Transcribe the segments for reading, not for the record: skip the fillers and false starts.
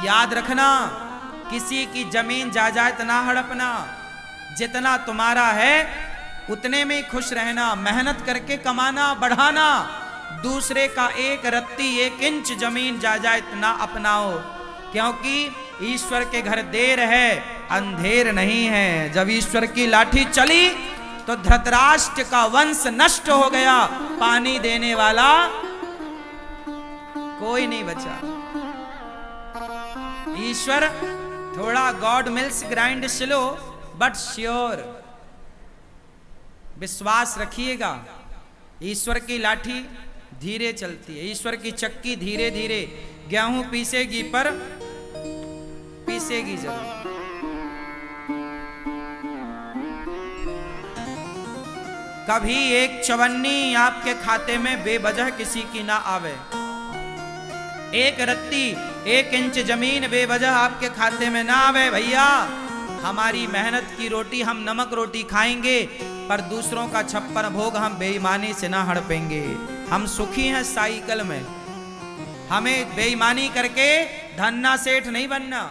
याद रखना, किसी की जमीन जायदाद ना हड़पना, जितना तुम्हारा है उतने में खुश रहना, मेहनत करके कमाना बढ़ाना, दूसरे का एक रत्ती एक इंच जमीन जायदाद ना अपनाओ, क्योंकि ईश्वर के घर देर है अंधेर नहीं है। जब ईश्वर की लाठी चली तो धृतराष्ट्र का वंश नष्ट हो गया, पानी देने वाला कोई नहीं बचा। ईश्वर थोड़ा God mills grind slow but sure, विश्वास रखिएगा। ईश्वर की लाठी धीरे चलती है, ईश्वर की चक्की धीरे धीरे गेहूं पीसेगी पर पीसेगी जरूर। कभी एक चवन्नी आपके खाते में बेवजह किसी की ना आवे, एक रत्ती एक इंच जमीन बेवजह आपके खाते में ना आवे। भैया हमारी मेहनत की रोटी हम नमक रोटी खाएंगे, पर दूसरों का छप्पन भोग हम बेईमानी से ना हड़पेंगे। हम सुखी हैं साइकिल में, हमें बेईमानी करके धन्ना सेठ नहीं बनना।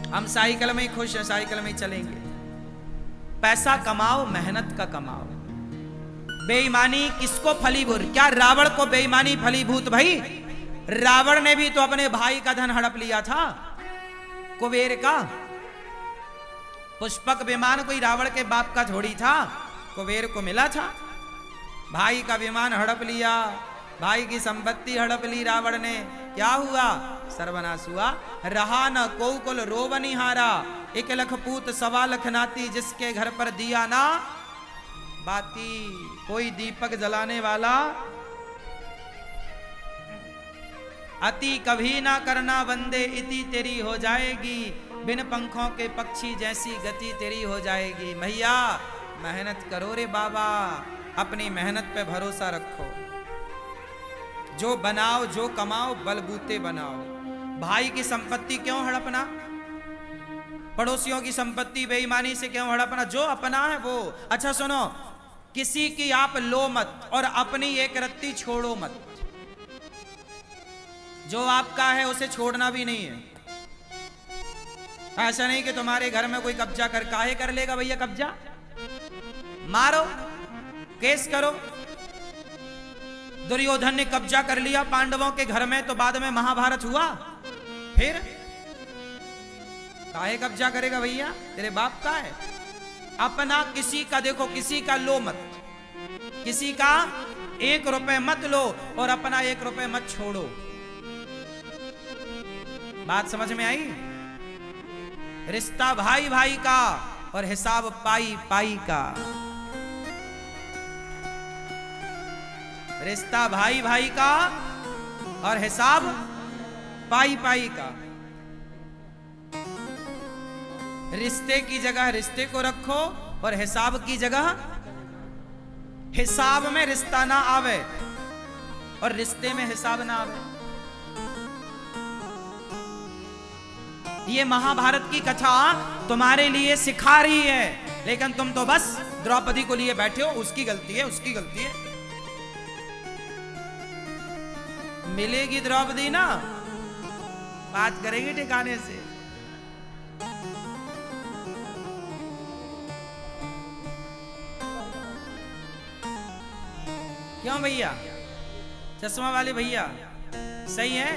हम साइकिल में ही खुश हैं, साइकिल में ही चलेंगे। पैसा कमाओ, मेहनत का कमाओ। बेईमानी किसको फलीभूत, क्या रावण को बेईमानी फलीभूत? भाई रावण ने भी तो अपने भाई का धन हड़प लिया था, कुबेर का। पुष्पक विमान कोई रावण के बाप का थोड़ी था, कुबेर को मिला था। भाई का विमान हड़प लिया, भाई की संपत्ति हड़प ली रावण ने। क्या हुआ? सर्वनाश हुआ। रहा न को कुल रोवनिहारा, 1 लख पूत 1.25 लाख नाती, जिसके घर पर दिया ना बाती। कोई दीपक जलाने वाला अति कभी ना करना बंदे, इति तेरी हो जाएगी। बिन पंखों के पक्षी जैसी गति तेरी हो जाएगी। भैया मेहनत करो रे बाबा, अपनी मेहनत पे भरोसा रखो। जो बनाओ जो कमाओ बलबूते बनाओ। भाई की संपत्ति क्यों हड़पना, पड़ोसियों की संपत्ति बेईमानी से क्यों हड़पना? जो अपना है वो। अच्छा सुनो, किसी की आप लो मत और अपनी एक रत्ती छोड़ो मत। जो आपका है उसे छोड़ना भी नहीं है। ऐसा नहीं कि तुम्हारे घर में कोई कब्जा कर, काहे कर लेगा भैया कब्जा? मारो, केस करो। दुर्योधन ने कब्जा कर लिया पांडवों के घर में, तो बाद में महाभारत हुआ। फिर काहे कब्जा करेगा भैया? तेरे बाप का है। अपना किसी का देखो, किसी का लो मत, किसी का 1 रुपए मत लो और अपना 1 रुपए मत छोड़ो। बात समझ में आई? रिश्ता भाई भाई का और हिसाब पाई पाई का। रिश्ता भाई भाई का और हिसाब पाई पाई का। रिश्ते की जगह रिश्ते को रखो और हिसाब की जगह हिसाब में रिश्ता ना आवे और रिश्ते में हिसाब ना आवे। ये महाभारत की कथा तुम्हारे लिए सिखा रही है, लेकिन तुम तो बस द्रौपदी को लिए बैठे हो। उसकी गलती है, उसकी गलती है। मिलेगी द्रौपदी ना, बात करेगी ठिकाने से। क्यों भैया? चश्मा वाले भैया सही है?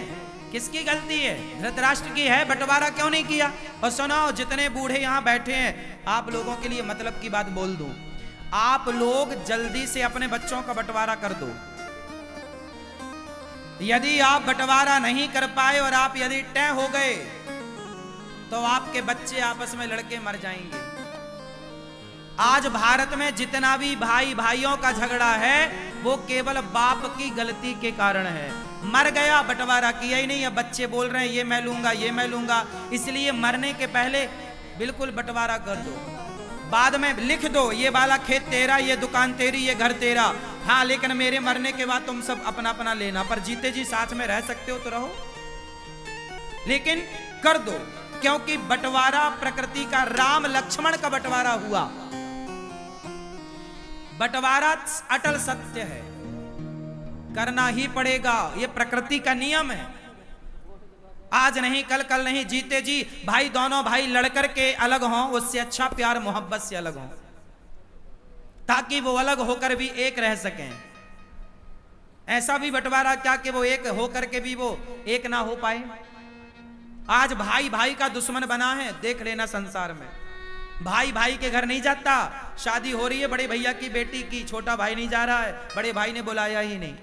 किसकी गलती है? धृतराष्ट्र की है। बंटवारा क्यों नहीं किया? और सुनो, जितने बूढ़े यहां बैठे हैं, आप लोगों के लिए मतलब की बात बोल दूं। आप लोग जल्दी से अपने बच्चों का बंटवारा कर दो। यदि आप बंटवारा नहीं कर पाए और आप यदि तय हो गए, तो आपके बच्चे आपस में लड़के मर जाएंगे। आज भारत में जितना भी भाई भाइयों का झगड़ा है, वो केवल बाप की गलती के कारण है। मर गया, बंटवारा किया ही नहीं। अब बच्चे बोल रहे हैं ये मैं लूंगा, ये मैं लूंगा। इसलिए मरने के पहले बिल्कुल बंटवारा कर दो। बाद में लिख दो, ये वाला खेत तेरा, ये दुकान तेरी, ये घर तेरा। हाँ, लेकिन मेरे मरने के बाद तुम सब अपना अपना लेना। पर जीते जी साथ में रह सकते हो तो रहो, लेकिन कर दो। क्योंकि बंटवारा प्रकृति का, राम लक्ष्मण का बंटवारा हुआ। बंटवारा अटल सत्य है, करना ही पड़ेगा। यह प्रकृति का नियम है। आज नहीं कल, कल नहीं, जीते जी भाई दोनों भाई लड़कर के अलग हों, उससे अच्छा प्यार मोहब्बत से अलग हों, ताकि वो अलग होकर भी एक रह सकें। ऐसा भी बंटवारा क्या कि वो एक होकर के भी वो एक ना हो पाए। आज भाई भाई का दुश्मन बना है, देख लेना संसार में। भाई भाई के घर नहीं जाता, शादी हो रही है बड़े भैया की बेटी की, छोटा भाई नहीं जा रहा है, बड़े भाई ने बुलाया ही नहीं।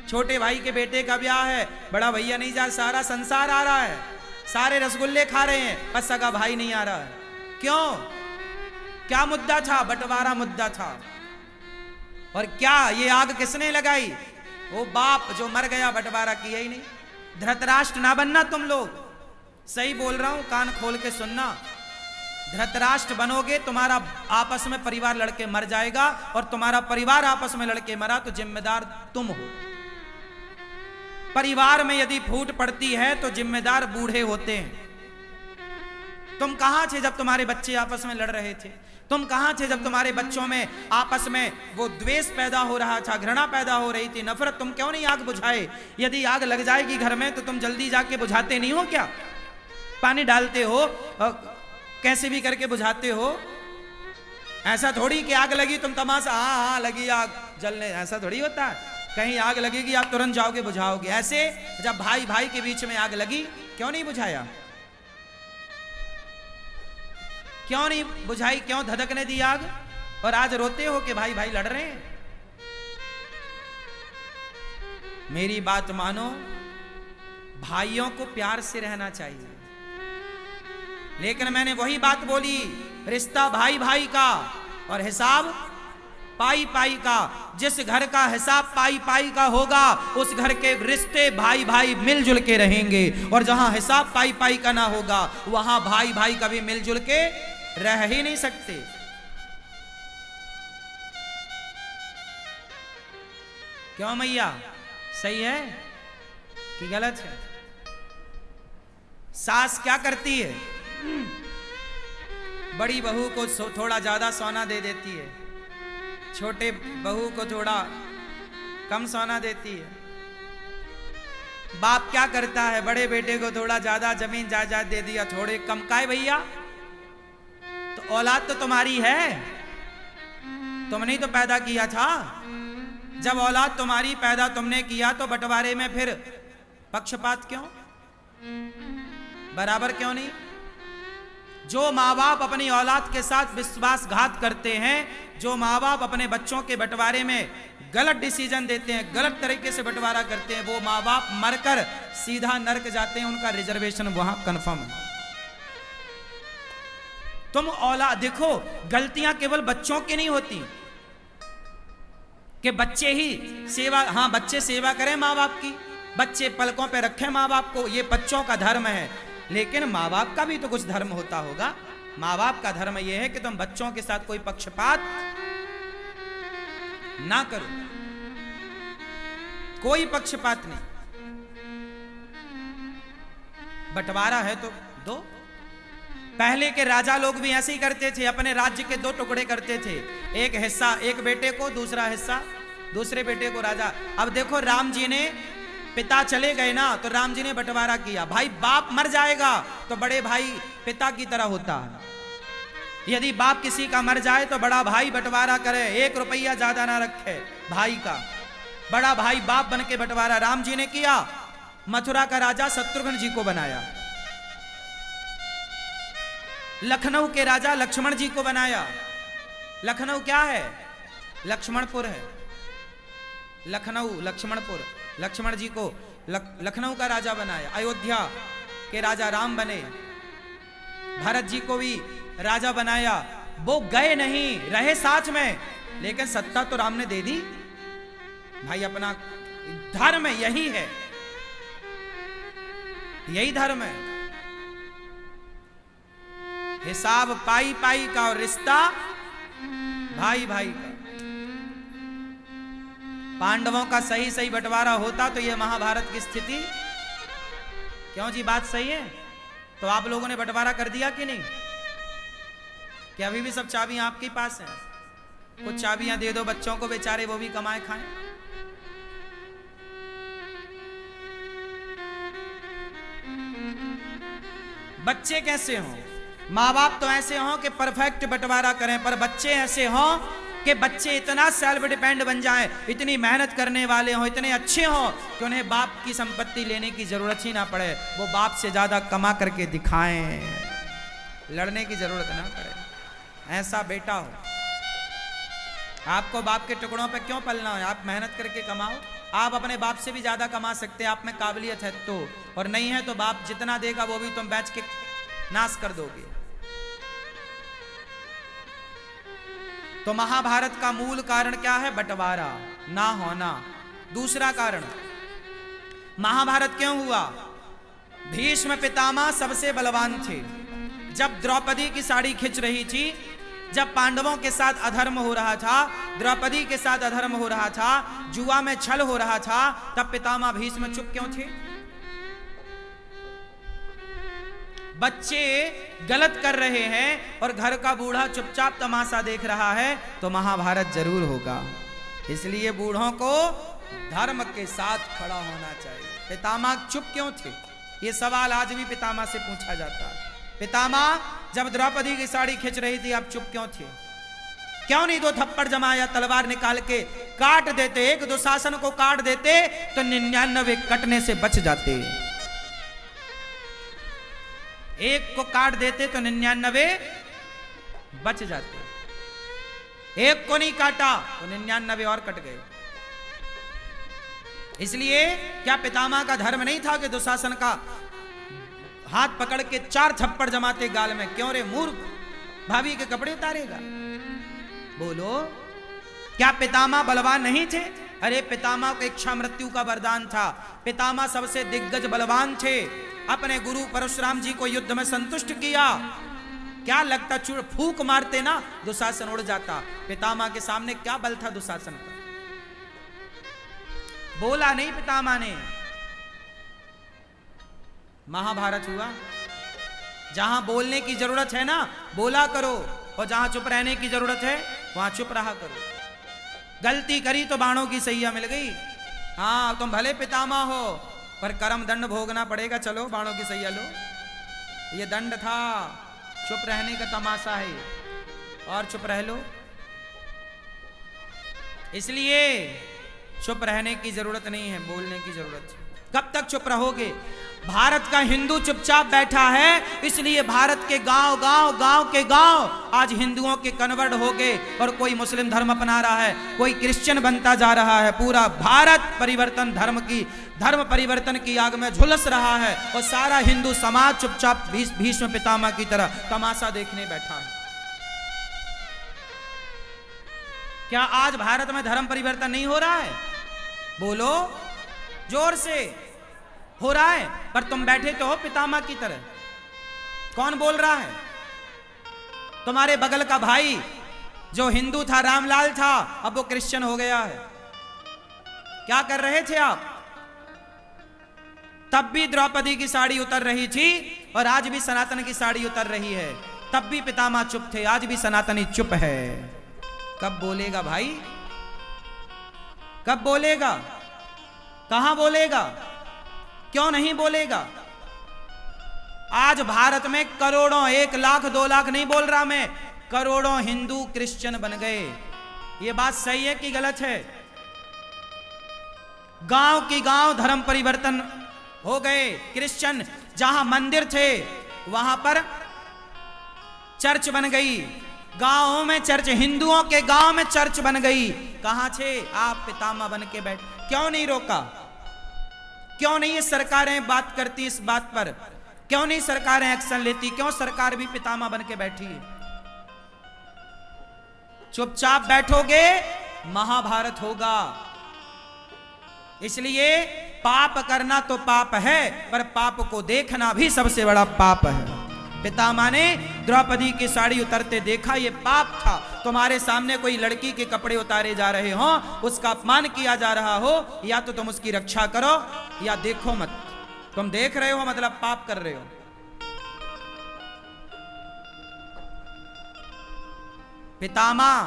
छोटे भाई के बेटे का ब्याह है, बड़ा भैया नहीं जा, सारा संसार आ रहा है, सारे रसगुल्ले खा रहे हैं, पर सगा भाई नहीं आ रहा है। क्यों? क्या मुद्दा था? बंटवारा मुद्दा था। और क्या ये आग किसने लगाई? वो बाप जो मर गया, बंटवारा किया ही नहीं। धृतराष्ट्र ना बनना तुम लोग, सही बोल रहा हूं, कान खोल के सुनना। धृतराष्ट्र बनोगे, तुम्हारा आपस में परिवार लड़के मर जाएगा, और तुम्हारा परिवार आपस में लड़के मरा तो जिम्मेदार तुम हो। परिवार में यदि फूट पड़ती है तो जिम्मेदार बूढ़े होते हैं। तुम कहां थे जब तुम्हारे बच्चे आपस में लड़ रहे थे? तुम कहां थे जब तुम्हारे बच्चों में आपस में वो द्वेष पैदा हो रहा था, घृणा पैदा हो रही थी, नफरत? तुम क्यों नहीं आग बुझाए? यदि आग लग जाएगी घर में तो तुम जल्दी जाके बुझाते नहीं हो क्या? पानी डालते हो, कैसे भी करके बुझाते हो। ऐसा थोड़ी कि आग लगी तुम तमाशा, हाँ लगी आग जलने, ऐसा थोड़ी होता है। कहीं आग लगेगी आप तुरंत जाओगे बुझाओगे। ऐसे जब भाई भाई के बीच में आग लगी, क्यों नहीं बुझाया? क्यों नहीं बुझाई? क्यों धधकने दी आग? और आज रोते हो कि भाई भाई लड़ रहे हैं। मेरी बात मानो, भाइयों को प्यार से रहना चाहिए, लेकिन मैंने वही बात बोली, रिश्ता भाई भाई का और हिसाब पाई पाई का। जिस घर का हिसाब पाई पाई का होगा, उस घर के रिश्ते भाई भाई मिलजुल के रहेंगे, और जहां हिसाब पाई पाई का ना होगा, वहां भाई भाई कभी मिलजुल के रह ही नहीं सकते। क्यों मैया, सही है कि गलत है? सास क्या करती है? बड़ी बहू को थोड़ा ज्यादा सोना दे देती है, छोटे बहू को थोड़ा कम सोना देती है। बाप क्या करता है? बड़े बेटे को थोड़ा ज्यादा जमीन जायदाद दे दिया, थोड़े कम। काहे भैया? तो औलाद तो तुम्हारी है, तुमने ही तो पैदा किया था। जब औलाद तुम्हारी पैदा तुमने किया, तो बंटवारे में फिर पक्षपात क्यों? बराबर क्यों नहीं? जो माँ बाप अपनी औलाद के साथ विश्वासघात करते हैं, जो माँ बाप अपने बच्चों के बंटवारे में गलत डिसीजन देते हैं, गलत तरीके से बंटवारा करते हैं, वो माँ बाप मरकर सीधा नरक जाते हैं, उनका रिजर्वेशन वहां कंफर्म है। तुम औलाद देखो, गलतियां केवल बच्चों की नहीं होती कि बच्चे ही सेवा, हाँ बच्चे सेवा करें माँ बाप की, बच्चे पलकों पे रखें माँ बाप को, ये बच्चों का धर्म है। लेकिन माँ बाप का भी तो कुछ धर्म होता होगा। माँ बाप का धर्म यह है कि तुम बच्चों के साथ कोई पक्षपात ना करो, कोई पक्षपात नहीं। बंटवारा है तो दो। पहले के राजा लोग भी ऐसे ही करते थे, अपने राज्य के दो टुकड़े करते थे, एक हिस्सा एक बेटे को, दूसरा हिस्सा दूसरे बेटे को। राजा, अब देखो राम जी ने, पिता चले गए ना, तो राम जी ने बंटवारा किया। भाई बाप मर जाएगा तो बड़े भाई पिता की तरह होता है। यदि बाप किसी का मर जाए तो बड़ा भाई बंटवारा करे, 1 रुपया ज्यादा ना रखे भाई का। बड़ा भाई बाप बन के बंटवारा राम जी ने किया। मथुरा का राजा शत्रुघ्न जी को बनाया, लखनऊ के राजा लक्ष्मण जी को बनाया। लखनऊ क्या है? लक्ष्मणपुर है। लखनऊ लक्ष्मणपुर, लक्ष्मण जी को लखनऊ का राजा बनाया। अयोध्या के राजा राम बने, भरत जी को भी राजा बनाया। वो गए नहीं, रहे साथ में, लेकिन सत्ता तो राम ने दे दी। भाई अपना धर्म यही है, यही धर्म है। हिसाब पाई पाई का और रिश्ता भाई भाई का। पांडवों का सही सही बंटवारा होता तो यह महाभारत की स्थिति। क्यों जी, बात सही है? तो आप लोगों ने बंटवारा कर दिया कि नहीं? कि अभी भी सब चाबियां आपके पास हैं? कुछ चाबियां दे दो बच्चों को, बेचारे वो भी कमाए खाएं। बच्चे कैसे हों? माँ बाप तो ऐसे हों कि परफेक्ट बंटवारा करें, पर बच्चे ऐसे हों कि बच्चे इतना सेल्फ डिपेंड बन जाएं, इतनी मेहनत करने वाले हों, इतने अच्छे हों कि उन्हें बाप की संपत्ति लेने की जरूरत ही ना पड़े, वो बाप से ज्यादा कमा करके दिखाएं, लड़ने की जरूरत ना पड़े। ऐसा बेटा हो। आपको बाप के टुकड़ों पे क्यों पलना है? आप मेहनत करके कमाओ। आप अपने बाप से भी ज्यादा कमा सकते हैं, आप में काबिलियत है तो, और नहीं है तो बाप जितना देगा वो भी तुम बेच के नाश कर दोगे। तो महाभारत का मूल कारण क्या है? बंटवारा ना होना। दूसरा कारण, महाभारत क्यों हुआ? भीष्म पितामह सबसे बलवान थे। जब द्रौपदी की साड़ी खिंच रही थी, जब पांडवों के साथ अधर्म हो रहा था, द्रौपदी के साथ अधर्म हो रहा था, जुआ में छल हो रहा था, तब पितामह भीष्म चुप क्यों थे? बच्चे गलत कर रहे हैं और घर का बूढ़ा चुपचाप तमाशा देख रहा है, तो महाभारत जरूर होगा। इसलिए बूढ़ों को धर्म के साथ खड़ा होना चाहिए। पितामह चुप क्यों थे? ये सवाल आज भी पितामह से पूछा जाता है। पितामह, जब द्रौपदी की साड़ी खिंच रही थी, आप चुप क्यों थे? क्यों नहीं 2 थप्पड़ जमाया, तलवार निकाल के काट देते? एक दुशासन को काट देते तो 99 कटने से बच जाते। एक को काट देते तो 99 बच जाते। एक को नहीं काटा तो 99 और कट गए। इसलिए क्या पितामह का धर्म नहीं था कि दुशासन का हाथ पकड़ के 4 थप्पड़ जमाते गाल में? क्यों रे मूर्ख, भाभी के कपड़े उतारेगा? बोलो, क्या पितामह बलवान नहीं थे? अरे पितामह को इच्छा मृत्यु का वरदान था। पितामह सबसे दिग्गज बलवान थे। अपने गुरु परशुराम जी को युद्ध में संतुष्ट किया। क्या लगता चूड़ फूक मारते ना दुशासन उड़ जाता? पितामह के सामने क्या बल था दुशासन का? बोला नहीं पितामह ने। महाभारत हुआ। जहां बोलने की जरूरत है ना, बोला करो, और जहां चुप रहने की जरूरत है वहां चुप रहा करो। गलती करी तो बाणों की सैया मिल गई। हाँ, तुम भले पितामह हो, पर कर्म दंड भोगना पड़ेगा। चलो बाणों की सैया लो, ये दंड था। चुप रहने का तमाशा है, और चुप रह लो। इसलिए चुप रहने की जरूरत नहीं है, बोलने की जरूरत है। कब तक चुप रहोगे? भारत का हिंदू चुपचाप बैठा है, इसलिए भारत के गांव के गांव आज हिंदुओं के कन्वर्ट हो गए, और कोई मुस्लिम धर्म अपना रहा है, कोई क्रिश्चियन बनता जा रहा है। पूरा भारत धर्म परिवर्तन की आग में झुलस रहा है, और सारा हिंदू समाज चुपचाप भीष्म पितामह की तरह तमाशा देखने बैठा है। क्या आज भारत में धर्म परिवर्तन नहीं हो रहा है? बोलो जोर से। हो रहा है, पर तुम बैठे तो हो पितामह की तरह। कौन बोल रहा है? तुम्हारे बगल का भाई जो हिंदू था, रामलाल था, अब वो क्रिश्चियन हो गया है। क्या कर रहे थे आप? तब भी द्रौपदी की साड़ी उतर रही थी, और आज भी सनातन की साड़ी उतर रही है। तब भी पितामह चुप थे, आज भी सनातनी चुप है। कब बोलेगा भाई? कब बोलेगा? कहां बोलेगा? क्यों नहीं बोलेगा? आज भारत में करोड़ों, 1 लाख 2 लाख नहीं बोल रहा मैं, करोड़ों हिंदू क्रिश्चियन बन गए। ये बात सही है कि गलत है? गांव की गांव धर्म परिवर्तन हो गए। क्रिश्चियन जहां मंदिर थे वहां पर चर्च बन गई। गांवों में चर्च, हिंदुओं के गांव में चर्च बन गई। कहां थे आप? पितामह बन के बैठ। क्यों नहीं रोका? क्यों नहीं ये सरकारें बात करती इस बात पर? क्यों नहीं सरकारें एक्शन लेती? क्यों सरकार भी पितामह बन के बैठी है? चुपचाप बैठोगे, महाभारत होगा। इसलिए पाप करना तो पाप है, पर पाप को देखना भी सबसे बड़ा पाप है। पितामह ने द्रौपदी की साड़ी उतरते देखा, ये पाप था। तुम्हारे सामने कोई लड़की के कपड़े उतारे जा रहे हो, उसका अपमान किया जा रहा हो, या तो तुम उसकी रक्षा करो या देखो मत। तुम देख रहे हो मतलब पाप कर रहे हो। पितामह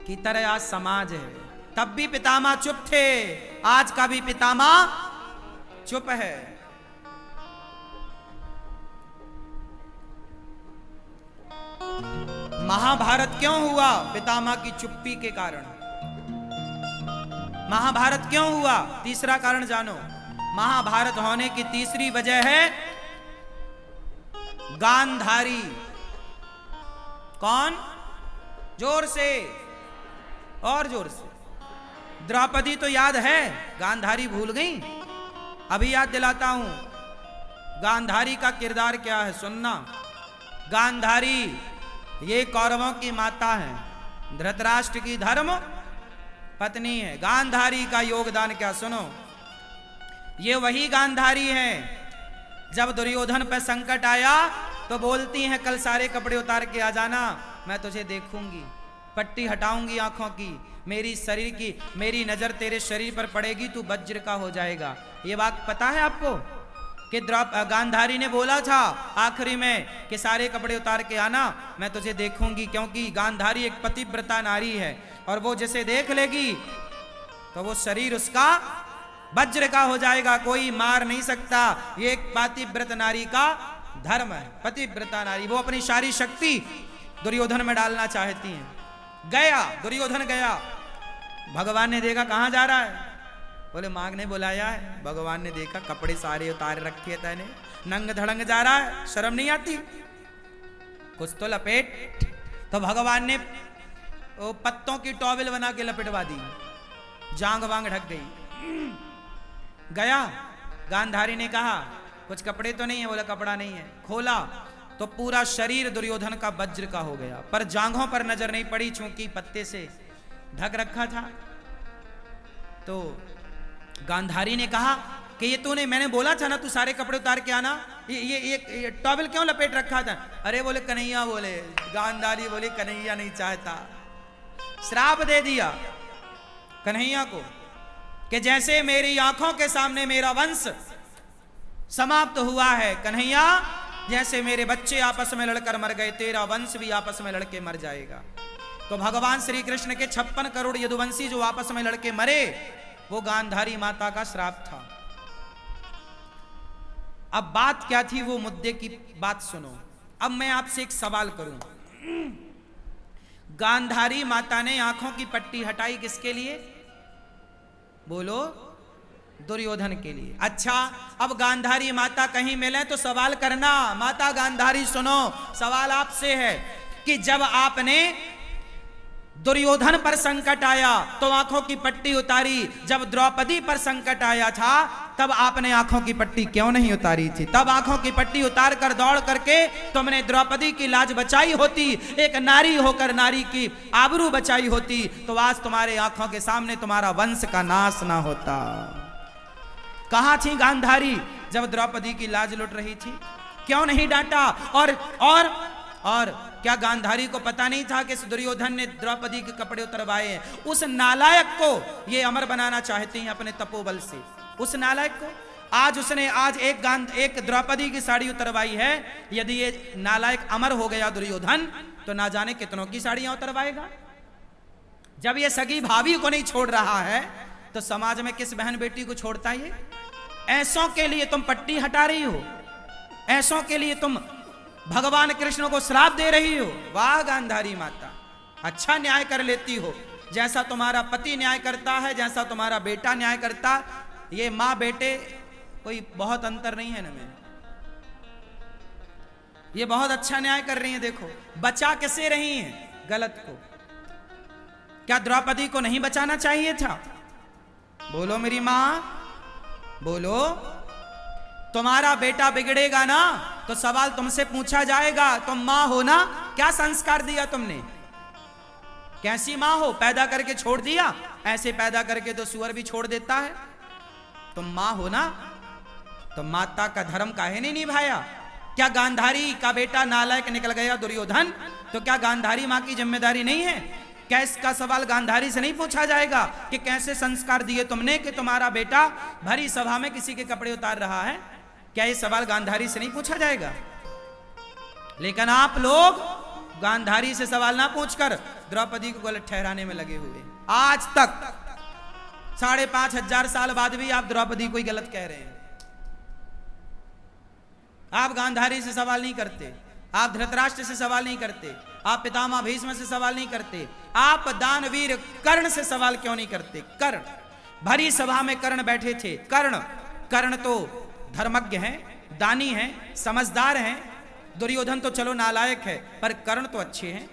की तरह आज समाज है। तब भी पितामह चुप थे, आज का भी पितामह चुप है। महाभारत क्यों हुआ? पितामह की चुप्पी के कारण। महाभारत क्यों हुआ? तीसरा कारण जानो। महाभारत होने की तीसरी वजह है गांधारी। कौन? जोर से और जोर से। द्रौपदी तो याद है, गांधारी भूल गई? अभी याद दिलाता हूं गांधारी का किरदार क्या है, सुनना। गांधारी ये कौरवों की माता है, धृतराष्ट्र की धर्म पत्नी है। गांधारी का योगदान क्या, सुनो। ये वही गांधारी है जब दुर्योधन पर संकट आया तो बोलती हैं कल सारे कपड़े उतार के आ जाना, मैं तुझे देखूंगी, पट्टी हटाऊंगी आंखों की, मेरी शरीर की, मेरी नजर तेरे शरीर पर पड़ेगी, तू वज्र का हो जाएगा। ये बात पता है आपको कि गांधारी ने बोला था आखिरी में कि सारे कपड़े उतार के आना, मैं तुझे देखूंगी, क्योंकि गांधारी एक पतिव्रता नारी है और वो जिसे देख लेगी तो वो शरीर उसका वज्र का हो जाएगा, कोई मार नहीं सकता। ये एक पतिव्रत नारी का धर्म है, पतिव्रता नारी। वो अपनी सारी शक्ति दुर्योधन में डालना चाहती हैं। गया दुर्योधन, गया, भगवान ने देखा कहां जा रहा है, बोले मांग ने बुलाया है। भगवान ने देखा कपड़े सारे उतार रखे तैने, नंग धड़ंग जा रहा है, शर्म नहीं आती, कुछ तो लपेट। तो भगवान ने वो पत्तों की टॉवेल बना के लपेटवा दी, जांग वांग ढक गई। गया, गांधारी ने कहा कुछ कपड़े तो नहीं है, बोला कपड़ा नहीं है। खोला तो पूरा शरीर दुर्योधन का वज्र का हो गया, पर जांघों पर नजर नहीं पड़ी चूंकि पत्ते से ढक रखा था। तो गांधारी ने कहा कि ये तूने, मैंने बोला था ना तू सारे कपड़े उतार के आना, ये टॉवेल क्यों लपेट रखा था? अरे बोले कन्हैया, बोले गांधारी बोले कन्हैया नहीं चाहता। श्राप दे दिया कन्हैया को कि जैसे मेरी आंखों के सामने मेरा वंश समाप्त हुआ है कन्हैया, जैसे मेरे बच्चे आपस में लड़कर मर गए, तेरा वंश भी आपस में लड़के मर जाएगा। तो भगवान श्री कृष्ण के 56 करोड़ यदुवंशी जो आपस में लड़के मरे, वो गांधारी माता का श्राप था। अब बात क्या थी, वो मुद्दे की बात सुनो। अब मैं आपसे एक सवाल करूं, गांधारी माता ने आंखों की पट्टी हटाई किसके लिए? बोलो, दुर्योधन के लिए। अच्छा, अब गांधारी माता कहीं मिले तो सवाल करना। माता गांधारी सुनो, सवाल आपसे है कि जब आपने दुर्योधन पर संकट आया तो आंखों की पट्टी उतारी, जब द्रौपदी पर संकट आया था तब आपने आंखों की पट्टी क्यों नहीं उतारी थी? तब आंखों की पट्टी उतार कर दौड़ करके तुमने द्रौपदी की लाज बचाई होती, एक नारी होकर नारी की आबरू बचाई होती, तो आज तुम्हारे आंखों के सामने तुम्हारा वंश का नाश ना होता। कहां थी गांधारी जब द्रौपदी की लाज लुट रही थी? क्यों नहीं डांटा? और क्या गांधारी को पता नहीं था कि दुर्योधन ने द्रौपदी के कपड़े उतरवाए हैं? उस नालायक को ये अमर बनाना चाहती हैं अपने तपोबल से। उस नालायक को आज एक द्रौपदी की साड़ी उतरवाई है। यदि ये नालायक अमर हो गया दुर्योधन, तो ना जाने कितनों की साड़ियां उतरवाएगा। जब ये सगी भाभी को नहीं छोड़ रहा है तो समाज में किस बहन बेटी को छोड़ता है? ऐसों के लिए तुम पट्टी हटा रही हो, ऐसों के लिए तुम भगवान कृष्ण को श्राप दे रही हो। वाह गांधारी माता, अच्छा न्याय कर लेती हो। जैसा तुम्हारा पति न्याय करता है, जैसा तुम्हारा बेटा न्याय करता, ये माँ बेटे कोई बहुत अंतर नहीं है ना। में ये बहुत अच्छा न्याय कर रही है। देखो बचा कैसे रही हैं गलत को। क्या द्रौपदी को नहीं बचाना चाहिए था? बोलो मेरी माँ, बोलो। तुम्हारा बेटा बिगड़ेगा ना तो सवाल तुमसे पूछा जाएगा। तुम मां हो ना, क्या संस्कार दिया तुमने? कैसी मां हो? पैदा करके छोड़ दिया? ऐसे पैदा करके तो सुअर भी छोड़ देता है। तुम मां हो ना, तो माता का धर्म काहे नहीं निभाया? क्या गांधारी का बेटा नालायक निकल गया दुर्योधन, तो क्या गांधारी मां की जिम्मेदारी नहीं है? क्या इसका सवाल गांधारी से नहीं पूछा जाएगा कि कैसे संस्कार दिए तुमने कि तुम्हारा बेटा भरी सभा में किसी के कपड़े उतार रहा है? क्या ये सवाल गांधारी से नहीं पूछा जाएगा? लेकिन आप लोग गांधारी से सवाल ना पूछकर द्रौपदी को गलत ठहराने में लगे हुए। आज तक 5,500 साल बाद भी आप द्रौपदी को ही गलत कह रहे हैं। आप गांधारी से सवाल नहीं करते, आप धृतराष्ट्र से सवाल नहीं करते, आप पितामह भीष्म से सवाल नहीं करते? आप दानवीर कर्ण से सवाल क्यों नहीं करते? कर्ण, भरी सभा में कर्ण बैठे थे। कर्ण तो धर्मज्ञ हैं, दानी हैं, समझदार हैं। दुर्योधन तो चलो नालायक है, पर कर्ण तो अच्छे हैं।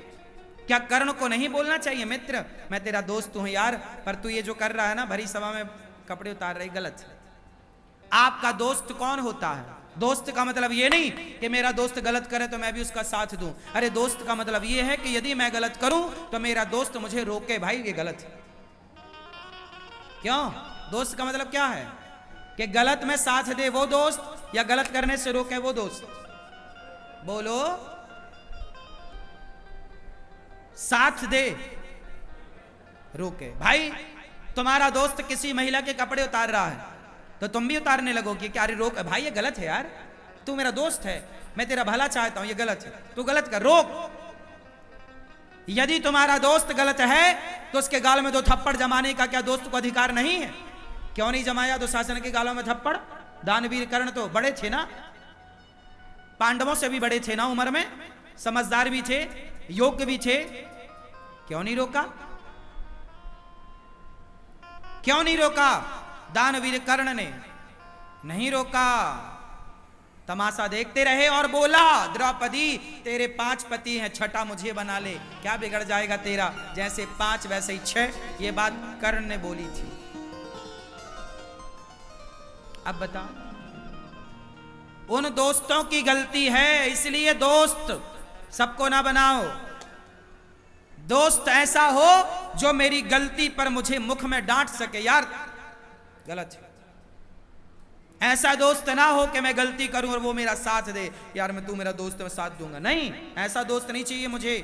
क्या कर्ण को नहीं बोलना चाहिए, मित्र मैं तेरा दोस्त हूं यार, पर तू ये जो कर रहा है ना, भरी सभा में कपड़े उतार रही, गलत है। आपका दोस्त कौन होता है? दोस्त का मतलब ये नहीं कि मेरा दोस्त गलत करे तो मैं भी उसका साथ दूं। अरे दोस्त का मतलब ये है कि यदि मैं गलत करूं तो मेरा दोस्त मुझे रोके, भाई ये गलत है। क्यों? दोस्त का मतलब क्या है? कि गलत में साथ दे वो दोस्त, या गलत करने से रोके वो दोस्त? बोलो। साथ दे, रोके। भाई तुम्हारा दोस्त किसी महिला के कपड़े उतार रहा है तो तुम भी उतारने लगोगे कि अरे रोक भाई, ये गलत है यार, तू मेरा दोस्त है, मैं तेरा भला चाहता हूं, ये गलत है, तू गलत कर, रोक। यदि तुम्हारा दोस्त गलत है तो उसके गाल में 2 थप्पड़ जमाने का क्या दोस्त को अधिकार नहीं है? क्यों नहीं जमाया दुशासन के गालों में थप्पड़? दानवीर कर्ण तो बड़े थे ना, पांडवों से भी बड़े थे ना उम्र में, समझदार भी थे, योग्य भी थे। क्यों नहीं रोका? क्यों नहीं रोका? दानवीर कर्ण ने नहीं रोका, तमाशा देखते रहे और बोला, द्रौपदी तेरे 5 पति हैं, छठा मुझे बना ले, क्या बिगड़ जाएगा तेरा? जैसे 5 वैसे ही 6। ये बात कर्ण ने बोली थी। अब बता, उन दोस्तों की गलती है, इसलिए दोस्त सबको ना बनाओ। दोस्त ऐसा हो जो मेरी गलती पर मुझे मुख में डांट सके, यार गलत है। ऐसा दोस्त ना हो कि मैं गलती करूं और वो मेरा साथ दे, यार मैं तू मेरा दोस्त, मैं साथ दूंगा। नहीं, ऐसा दोस्त नहीं चाहिए मुझे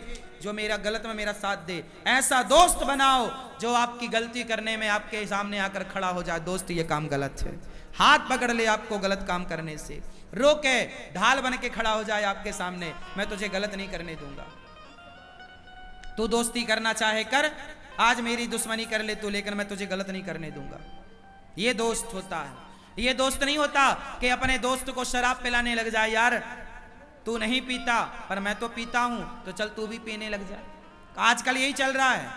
जो मेरा गलत में मेरा साथ दे। ऐसा दोस्त बनाओ जो आपकी गलती करने में आपके सामने आकर खड़ा हो जाए, दोस्त ये काम गलत है, हाथ पकड़ ले आपको गलत काम करने से, रोके, ढाल बन के खड़ा हो जाए आपके सामने, मैं तुझे गलत नहीं करने दूंगा। तू दोस्ती करना चाहे कर, आज मेरी दुश्मनी कर ले तू, लेकिन मैं तुझे गलत नहीं करने दूंगा। ये दोस्त होता है। ये दोस्त नहीं होता कि अपने दोस्त को शराब पिलाने लग जाए, यार तू नहीं पीता पर मैं तो पीता हूं, तो चल तू भी पीने लग जाए। आजकल यही चल रहा है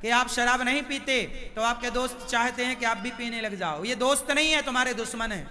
कि आप शराब नहीं पीते तो आपके दोस्त चाहते हैं कि आप भी पीने लग जाओ। ये दोस्त नहीं है, तुम्हारे दुश्मन है।